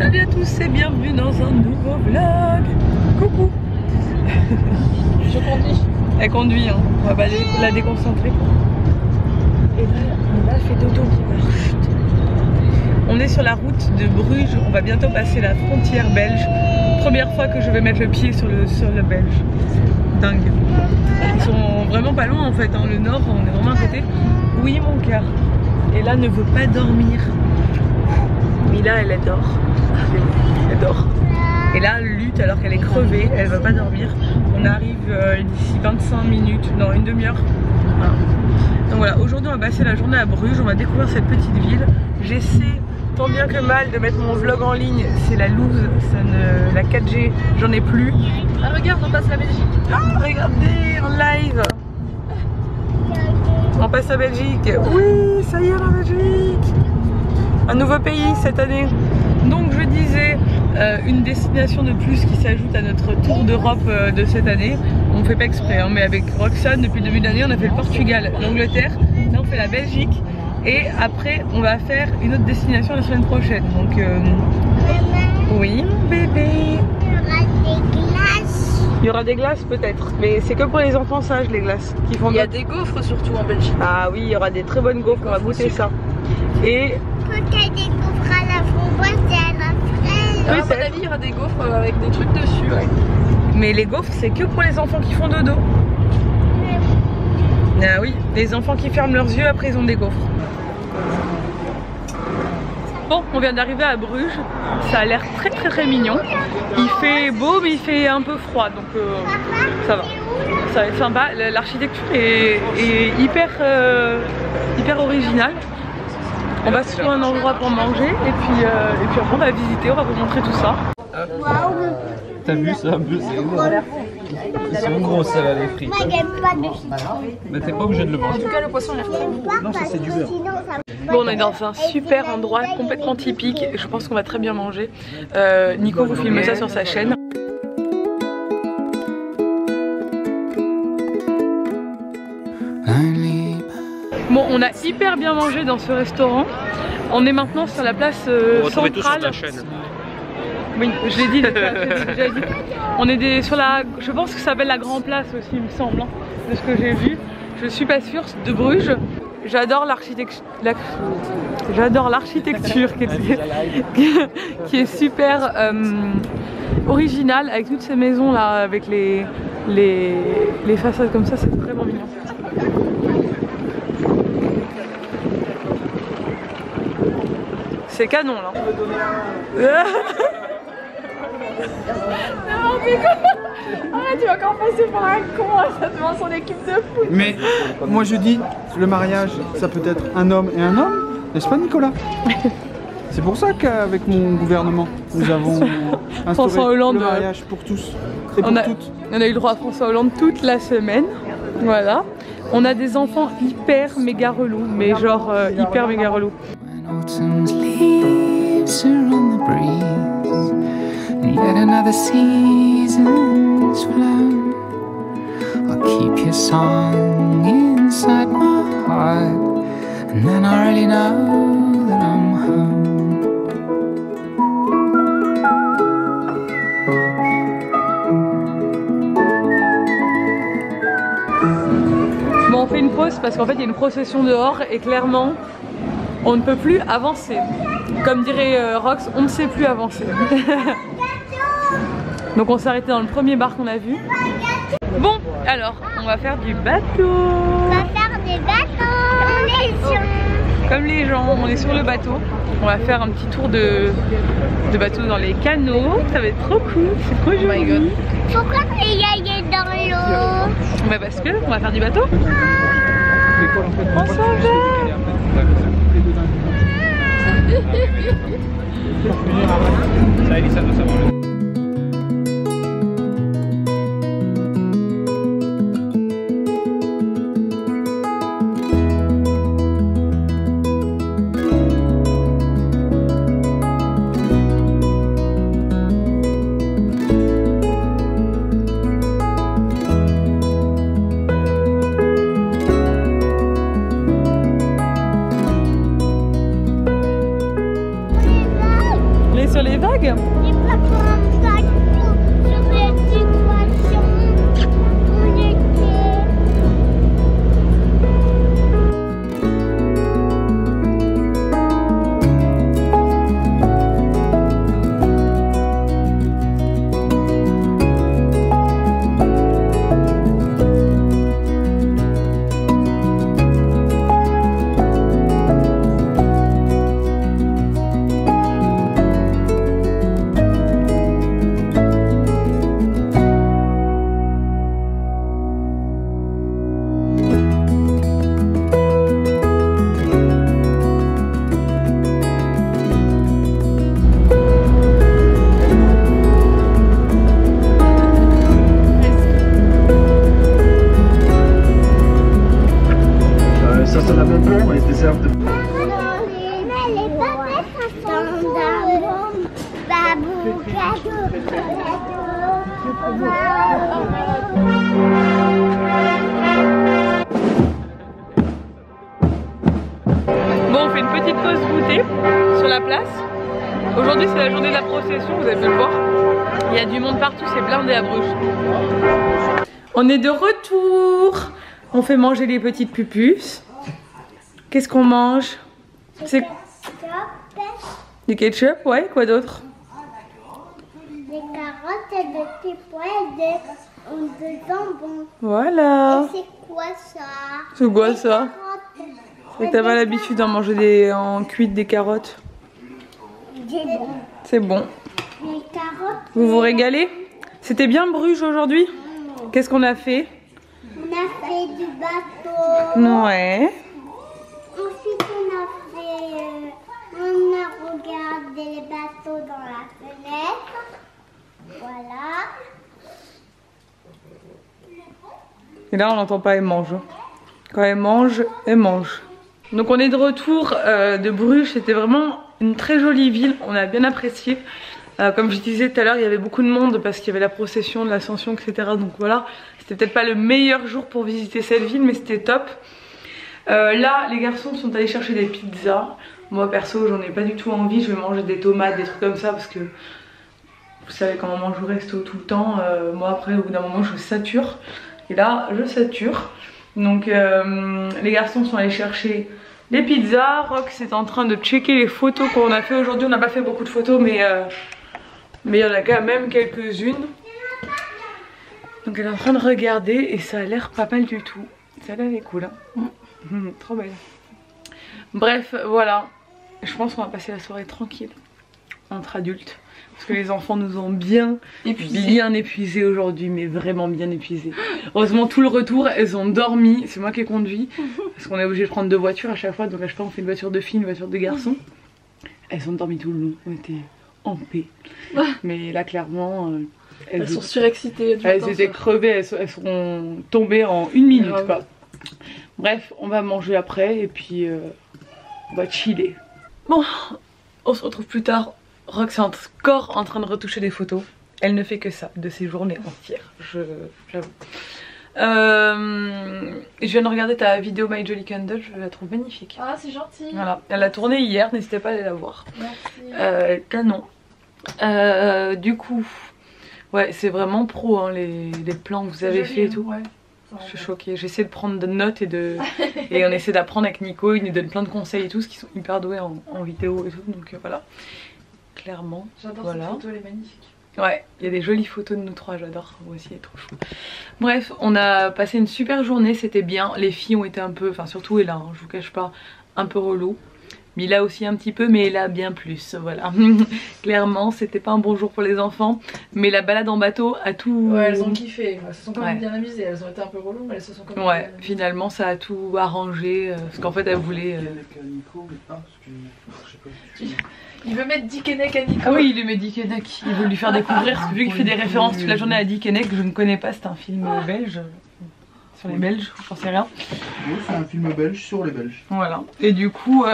Salut à tous et bienvenue dans un nouveau vlog. Coucou. Je conduis. Elle conduit, hein. On va pas la déconcentrer. Et là, on a fait dodo. On est sur la route de Bruges. On va bientôt passer la frontière belge. Première fois que je vais mettre le pied sur le sol belge. Dingue. Ils sont vraiment pas loin en fait, hein. Le nord, on est vraiment à côté. Oui mon cœur. Et là ne veut pas dormir. Mila elle dort. Elle dort. Et là elle lutte alors qu'elle est crevée, elle veut pas dormir. On arrive d'ici 25 minutes, non une demi-heure. Voilà. Donc voilà, aujourd'hui on va passer la journée à Bruges, on va découvrir cette petite ville. J'essaie tant bien que mal de mettre mon vlog en ligne, c'est la loose, la 4G, j'en ai plus. Ah regarde, on passe la Belgique. Ah regardez, en live. On passe à Belgique. Oui, ça y est la Belgique. Un nouveau pays cette année. Donc je disais, une destination de plus qui s'ajoute à notre tour d'Europe de cette année. On fait pas exprès, hein, mais avec Roxane, depuis le début de l'année, on a fait le Portugal, l'Angleterre. Là on fait la Belgique. Et après on va faire une autre destination la semaine prochaine. Donc oui mon bébé. Il y aura des glaces peut-être, mais c'est que pour les enfants sages les glaces qui font. Il y a des gaufres surtout en Belgique. Ah oui, il y aura des très bonnes gaufres, on va goûter ça. Et peut-être des gaufres à la framboise et à la fraise. À mon avis, il y aura des gaufres avec des trucs dessus. Ouais. Mais les gaufres, c'est que pour les enfants qui font dodo. Ah oui, les enfants qui ferment leurs yeux, après ils ont des gaufres. Bon, on vient d'arriver à Bruges, ça a l'air très mignon. Il fait beau mais il fait un peu froid, donc ça va. Ça va être sympa, l'architecture est hyper originale. On va se trouver un endroit pour manger et puis après on va visiter, on va vous montrer tout ça. T'as vu ça un peu, c'est énorme. Ils sont gros ça là les frites. Moi j'aime pas de frites. Mais t'es pas obligé de le En manger. tout cas, le poisson a l'air très bon. Non, ça c'est du beurre. Bon, on est dans un super endroit complètement typique, je pense qu'on va très bien manger. Nico vous filme ça sur sa chaîne. Bon, on a hyper bien mangé dans ce restaurant. On est maintenant sur la place centrale. Tout sur ta chaîne. Oui, je l'ai dit déjà dit. On est sur la, je pense que ça s'appelle la Grand Place aussi, il me semble, hein, de ce que j'ai vu. Je suis pas sûre, de Bruges. J'adore l'architecture, qui est super originale avec toutes ces maisons là, avec les façades comme ça, c'est vraiment mignon. C'est canon là. Non mais quoi? Arrête, tu vas encore passer pour un con, ça devant son équipe de foot. Mais moi je dis, le mariage, ça peut être un homme et un homme, n'est-ce pas Nicolas? C'est pour ça qu'avec mon gouvernement, nous avons instauré le mariage pour tous et pour toutes. On a eu le droit à François Hollande toute la semaine, voilà. On a des enfants hyper méga relous, mais genre hyper méga relous. Yet another season's flown. I'll keep your song inside my heart, and then I really know that I'm home. Bon, on fait une pause parce qu'en fait il y a une procession dehors et clairement on ne peut plus avancer. Comme dirait Rox, on ne sait plus avancer. Donc on s'est arrêté dans le premier bar qu'on a vu. Bon, alors, on va faire du bateau. On va faire des bateaux. Comme les gens, on est sur le bateau. On va faire un petit tour de bateau dans les canaux. Ça va être trop cool, c'est trop joli. Oh my God. Pourquoi il y a dans l'eau? Bah parce que on va faire du bateau. On s'en va. Ça Elisa doit savoir le... sur les dagues? Et pas comme ça, sur l'éducation, où j'étais. Ça sent la bonbon et des herbes de... Mais elle est pas faite à babou, Bon, on fait une petite pause goûter sur la place. Aujourd'hui c'est la journée de la procession, vous avez pu le voir. Il y a du monde partout, c'est blindé à Bruges. On est de retour. On fait manger les petites pupus. Qu'est-ce qu'on mange? C'est du ketchup, ouais, quoi d'autre? des carottes et des petits pois et des jambons. Voilà. Et c'est quoi ça? C'est quoi ça? Carottes. C'est que t'as pas l'habitude d'en manger en cuite des carottes. C'est bon. C'est bon. Les carottes. Vous vous régalez? C'était bien Bruges aujourd'hui? Qu'est-ce qu'on a fait? On a fait du bateau. Ouais. Ensuite, on a regardé les bateaux dans la fenêtre. Voilà. Et là on n'entend pas, elle mange. Quand elle mange, elle mange. Donc on est de retour de Bruges. C'était vraiment une très jolie ville. On a bien apprécié. Comme je disais tout à l'heure, il y avait beaucoup de monde parce qu'il y avait la procession de l'Ascension, etc. Donc voilà, c'était peut-être pas le meilleur jour pour visiter cette ville, mais c'était top. Là, les garçons sont allés chercher des pizzas. Moi perso, j'en ai pas du tout envie. Je vais manger des tomates, des trucs comme ça parce que vous savez quand on mange au resto tout le temps, moi après au bout d'un moment je sature. Et là, je sature. Donc les garçons sont allés chercher les pizzas. Rox est en train de checker les photos qu'on a fait aujourd'hui. On n'a pas fait beaucoup de photos, mais il y en a quand même quelques-unes. Donc elle est en train de regarder et ça a l'air pas mal du tout. Celle-là elle est cool, hein. Trop belle. Bref, voilà. Je pense qu'on va passer la soirée tranquille entre adultes. Parce que les enfants nous ont bien épuisés aujourd'hui, mais vraiment bien épuisés. Heureusement tout le retour, elles ont dormi. C'est moi qui ai conduit. Parce qu'on est obligé de prendre 2 voitures à chaque fois. Donc à chaque fois on fait une voiture de filles, une voiture de garçons. Elles ont dormi tout le long. On était en paix. Mais là clairement... elles sont surexcitées. Elles étaient crevées, elles sont tombées en 1 minute quoi. Bref, on va manger après et puis on va chiller. Bon, on se retrouve plus tard. Rox est encore en train de retoucher des photos. Elle ne fait que ça de ses journées entières, j'avoue. Je viens de regarder ta vidéo My Jolly Candle, je la trouve magnifique. Ah, c'est gentil. Voilà, elle l'a tournée hier, n'hésitez pas à aller la voir. Merci. Canon. Du coup, ouais, c'est vraiment pro hein, les plans que vous avez fait et tout. Ouais. Je suis choquée, j'essaie de prendre des notes et on essaie d'apprendre avec Nico, il nous donne plein de conseils et tout, parce qu'ils sont hyper doués en vidéo et tout, donc voilà. Clairement, j'adore voilà. cette photo, elle est magnifique. Ouais, il y a des jolies photos de nous trois, j'adore, moi aussi elle est trop chou. Bref, on a passé une super journée, c'était bien, les filles ont été un peu, enfin surtout Ella, hein, je vous cache pas, un peu relou. Mila aussi un petit peu, mais Ella bien plus, voilà. Clairement, c'était pas un bon jour pour les enfants, mais la balade en bateau a tout... Ouais, elles ont kiffé, elles se sont quand même bien amusées, elles ont été un peu reloues, mais elles se sont quand même... Ouais, finalement ça a tout arrangé, parce qu'en fait elles voulaient... Il veut mettre Dick Henneck à Nico. Ah oui, il lui met Dick Henneck, il veut lui faire découvrir, parce que vu qu'il fait des références toute la journée à Dick Henneck, je ne connais pas, c'est un film belge. Sur les Belges, j'en sais rien. Oui, c'est un film belge sur les Belges. Voilà. Et du coup,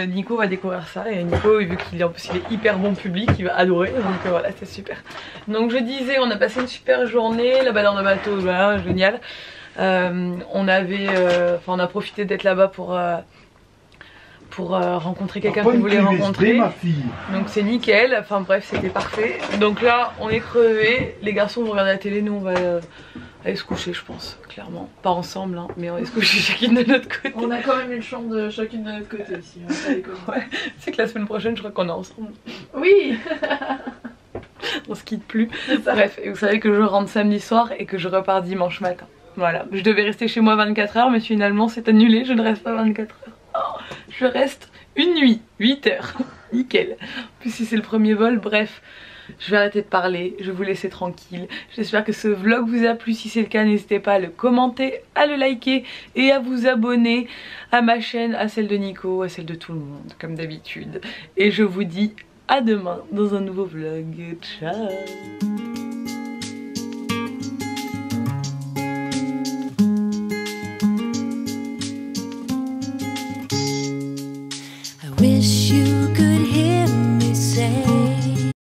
Nico va découvrir ça. Et Nico, vu qu'il est hyper bon public, il va adorer. Donc voilà, c'est super. Donc je disais, on a passé une super journée. La balade en bateau, voilà, génial. On a profité d'être là-bas pour pour rencontrer quelqu'un qu'on voulait rencontrer. Donc c'est nickel, enfin bref c'était parfait. Donc là on est crevés, les garçons vont regarder la télé, nous on va aller se coucher je pense, clairement. Pas ensemble hein, mais on va se coucher chacune de notre côté. On a quand même une chambre de chacune de notre côté aussi. Ouais, c'est que la semaine prochaine je crois qu'on est ensemble. Oui. On se quitte plus. Bref, et vous savez que je rentre samedi soir et que je repars dimanche matin. Voilà, je devais rester chez moi 24 heures mais finalement c'est annulé, je ne reste pas 24 heures. Oh, je reste une nuit, 8 heures. Nickel. En plus si c'est le premier vol, bref. Je vais arrêter de parler, je vais vous laisser tranquille. J'espère que ce vlog vous a plu. Si c'est le cas, n'hésitez pas à le commenter, à le liker et à vous abonner à ma chaîne, à celle de Nico, à celle de tout le monde, comme d'habitude. Et je vous dis à demain dans un nouveau vlog. Ciao.